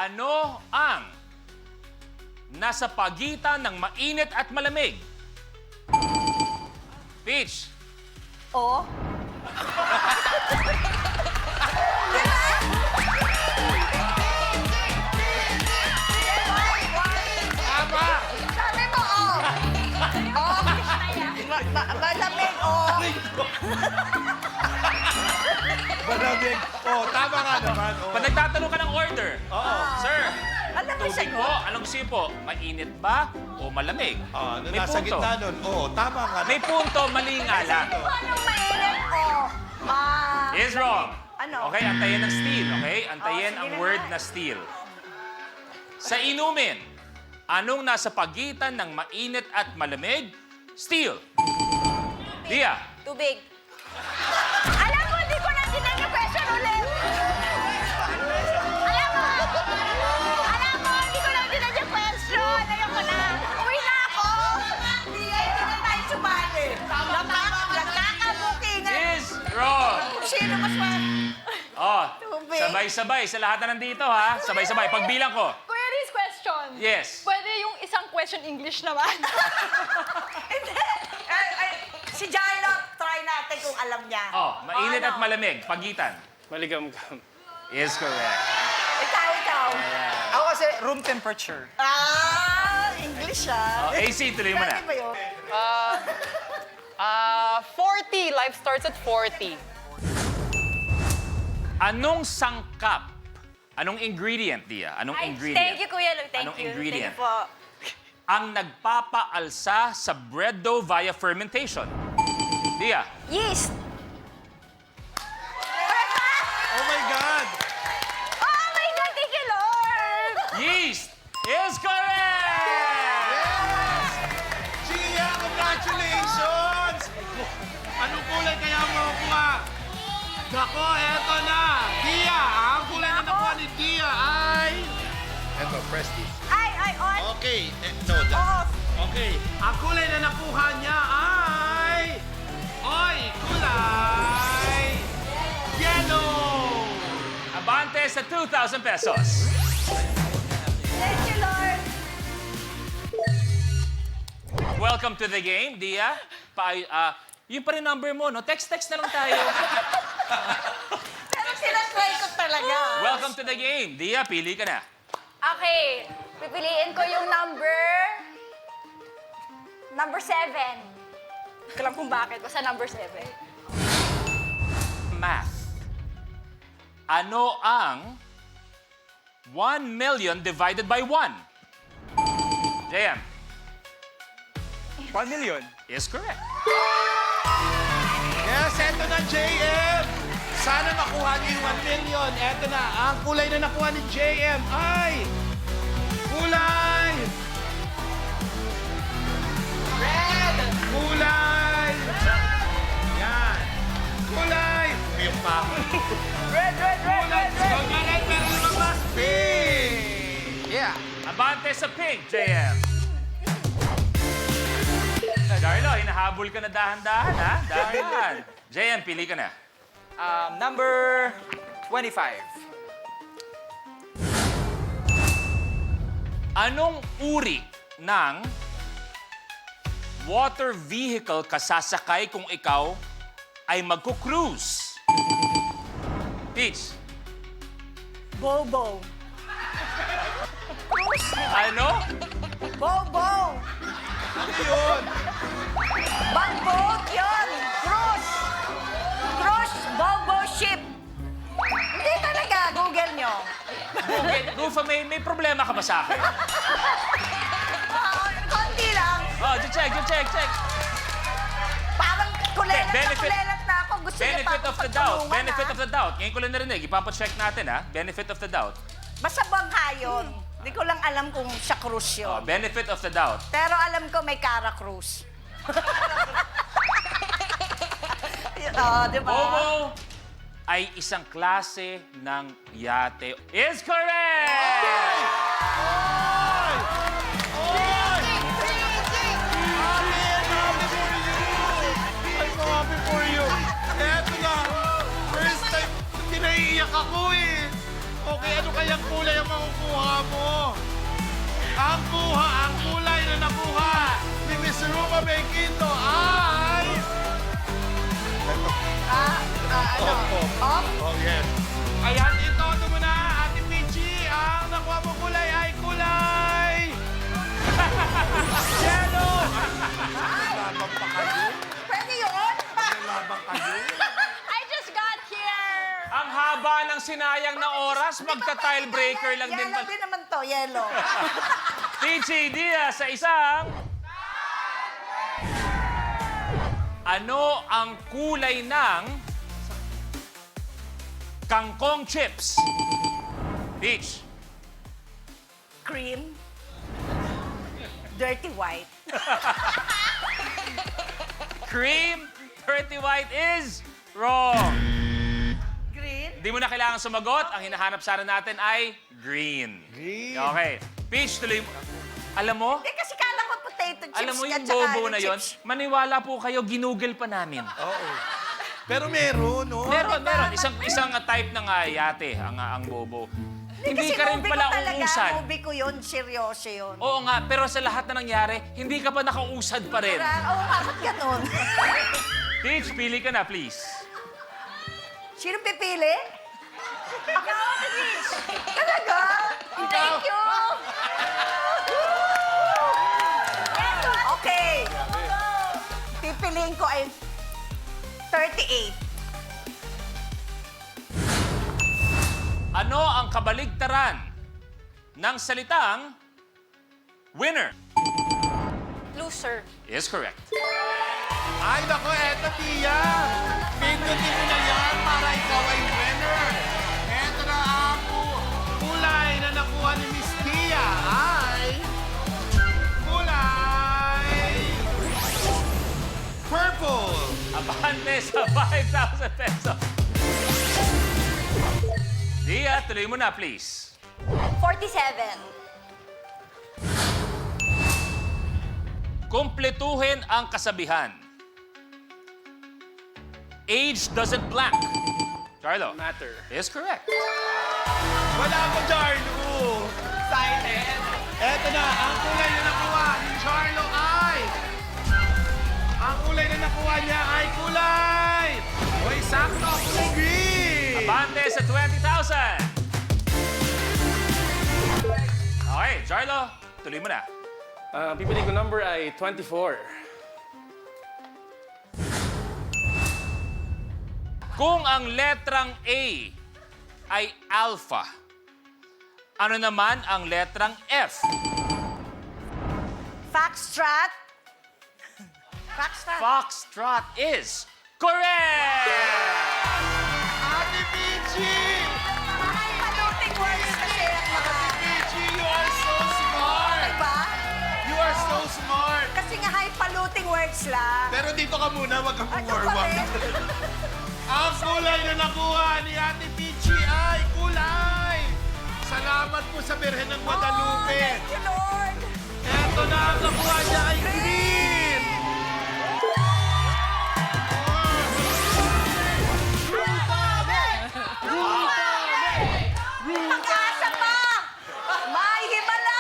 Ano ang nasa pagitan ng mainit at malamig? Peach. O. Tama! Sabi mo, o. O. Malamig, o. Malamig. Oh, tama nga naman. Oh. Pag nagtatanong ka ng order, Sir, Alam mo tubig siya. po, anong gusto niyo po? Mainit ba o malamig? May Nasa punto. gitna nun. Oh, tama nga. May punto, mali nga lang. Anong mainit, o. Is wrong. Ano? Okay, antayin ng steal, okay? Antayin sige ang na word nga. na steal. Sa inumin, anong nasa pagitan ng mainit at malamig? Steal. Dia. Tubig. Alam mo, hindi ko na tinan yung question ulit. Alam mo, hindi ko na tinan yung question. Ayoko na. Uwi na ako. Hindi tayo sumali. Nagkakabukingan. Is wrong. Kung sino mas Oh, Tubig. sabay-sabay sa lahat na nandito, ha? Sabay-sabay. Pagbilang ko. Kuya Riz, question. Yes. Pwede yung isang question English naman. Hindi. Si Jarlo, try natin kung alam niya. Oh, mainit at Ano? malamig. Pagitan. Maligam-gam. Is correct. Ikaw. Ako kasi room temperature. English ah. Oh, AC, tuloy mo na. Pwede ba yun? 40. Life starts at 40. Anong sangkap? Anong ingredient, Dia? Anong ingredient? Thank you, Kuya Lu. Thank Anong you. ingredient? Thank you po. Ang nagpapaalsa sa bread dough via fermentation. Dia. Yeast. Oh my God! Oh my God, thank you, Lord! Yeast is correct! Gia, congratulations! Anong kulay kaya mo kuha? Nako, eto na! Dia, ang kulay na nakuha ni Dia ay... Eto, press this. Ay, on. Okay, no, Off. Okay, ang kulay na nakuha niya ay... Oy, kulay... Yellow! Abante sa 2,000 pesos. Thank you, Lord. Welcome to the game, Dia. Yun pa rin number mo, no? Text na lang tayo. Pero sinatry ko talaga. Welcome to the game. Dia, pili ka na. Okay, pipiliin ko yung number 7. Hindi ko alam kung bakit. Basta number 7. Math. Ano ang 1 million divided by 1? JM. 1 million. Is correct. Yes, eto na, JM! Sana makuha niyo yung 1 million. Eto na, ang kulay na nakuha ni JM ay... Kulay! Red! Kulay! Yan. Kulay! Yung pa. Red. Kulay! Kulay, pero lumabas. Pink! Yeah. Abante sa pink, JM. Darlo, hinahabol ka na dahan-dahan, ha? Dahan-dahan. JM, pili ka na. Number 25. Anong uri ng water vehicle ka sasakay kung ikaw ay magko-cruise? Peach. Bobo. Ano? Bobo. Ano yun? Bangboat yun. Cruise. Cruise, bobo ship. Hindi talaga. Google nyo. Rufa, may problema ka ba sa akin? Konti lang. Oh, check. Parang kulelat na Benefit- kulelat na ako. Gusto niya pa Benefit ako of the doubt. pagtulungan, Benefit ha? of the doubt. Ngayon ko lang narinig. Ipapacheck natin, ha? Benefit of the doubt. Basta bangka yun. Hindi ko lang alam kung sa cruise Oh, yun. benefit of the doubt. Pero alam ko may Cara Cruz. Di ba? Bobo ay isang klase ng yate. Is correct! Happy for you! Eto na! First time, pinaiiyak ako eh! Okay, ano kayang kulay ang makukuha mo? Ang kulay na nakuha ni Miss Rupa Benquito ay... Oh, yes. Ayan, ito mo na, Ate Peachy. Ang nakuha mo kulay ay kulay... Yellow! Labang pa kayo? Pwede yun? Labang kayo? I just got here. Ang haba ng sinayang na oras, magta-tile breaker lang din. Yellow din naman to, yellow. Peachy Diaz sa isang... Ano ang kulay ng kangkong chips? Peach. Cream. Dirty white. Cream, dirty white is wrong. Green. Hindi mo na kailangan sumagot. Ang hinahanap sana natin ay green. Green. Okay. Peach, tuloy mo. Alam mo? Eh, kasi kala ko potato chips. Alam mo yung at saka bobo yung na yon? chips. Maniwala po kayo, ginugol pa namin. Oo. Pero meron, no? Meron. Isang type ng yate, ang bobo. Hindi Kasi ka rin movie pala ko talaga, uusad. movie ko yun, seryoso yun. Oo nga, pero sa lahat na nangyari, hindi ka pa nakausad pa rin. Oo, bakit ganun? Peach, pili ka na, please. Sino pipili? Ako, please. Talaga? Thank you. Okay. Pipiliin ko ay 38. Ano ang kabaligtaran ng salitang winner? Loser. Is correct. Ay, nako, eto, Tia. Pindutin mo na yan para ikaw ay winner. Eto na ang kulay na nakuha ni Miss Tia ay... kulay... purple. Abante sa 5,000 pesos. Dia, tuloy mo na, please. 47. Kumpletuhin ang kasabihan. Age doesn't blank. Carlo. Matter. Is correct. Wala ko, Jarlo. Excited. Eto na, ang kulay na nakuha ni Jarlo ay... ang kulay na nakuha niya ay kulay... Uy, sakto, kulay green. Abante sa 20,000. Okay, Jarlo, tuloy mo na. Pipili ko number ay 24. Kung ang letrang A ay alpha, ano naman ang letrang F? Foxtrot. Foxtrot. Foxtrot is correct! Ate Peachy! Paluting words kasi ang mga... Peachy, you are so smart. Diba? You are so smart. Kasi nga hay paluting words lang. Pero dito ka muna, wag kang Ano warwag. pa rin? Ang kulay na nakuha ni Ate Peachy ay kulay. Salamat po sa Birhen ng Guadalupe. Thank you, Lord. Eto na ang nakuha niya ay green. Pag-asa pa! May himala!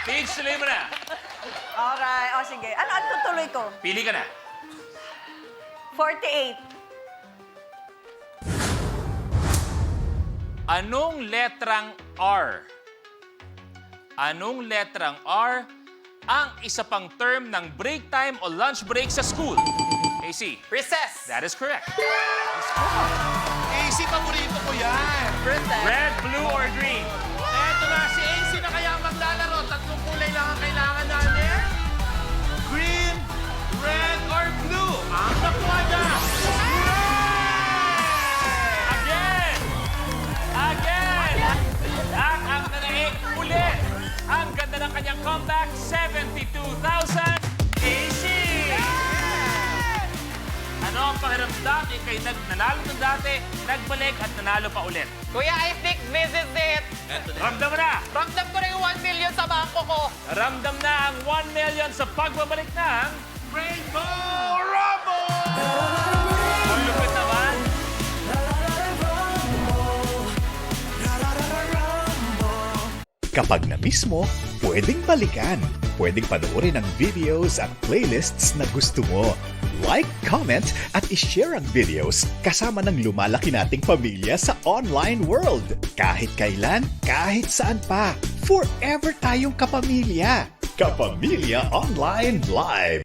Peach, tuloy mo na. Alright, o sige. Ano tutuloy ko? Pili ka na. 48. Anong letrang R? Anong letrang R ang isa pang term ng break time o lunch break sa school? AC. Recess. That is correct. AC, paborito ko yan. Red, blue, or green? Eto na, si AC na kaya maglalaro. Tatlong kulay lang ang kailangan namin. Green, red, or blue. Ang nakuha niya. Again! Again! Ang nanaig ulit. Ang ganda ng kanyang comeback, 72,000 AC! Ano ang pakiramdam? Ika'y nanalo ng dati, nagbalik at nanalo pa ulit. Kuya, I think this is it. Ramdam mo na! Ramdam ko na yung 1 million sa bangko ko. Ramdam na ang 1 million sa pagbabalik ng... Rainbow Rumble! Ang lupit naman. Kapag na-miss mo, pwedeng balikan. Pwedeng panoorin ang videos at playlists na gusto mo. Like, comment, at ishare ang videos kasama ng lumalaki nating pamilya sa online world. Kahit kailan, kahit saan pa. Forever tayong kapamilya. Kapamilya Online Live.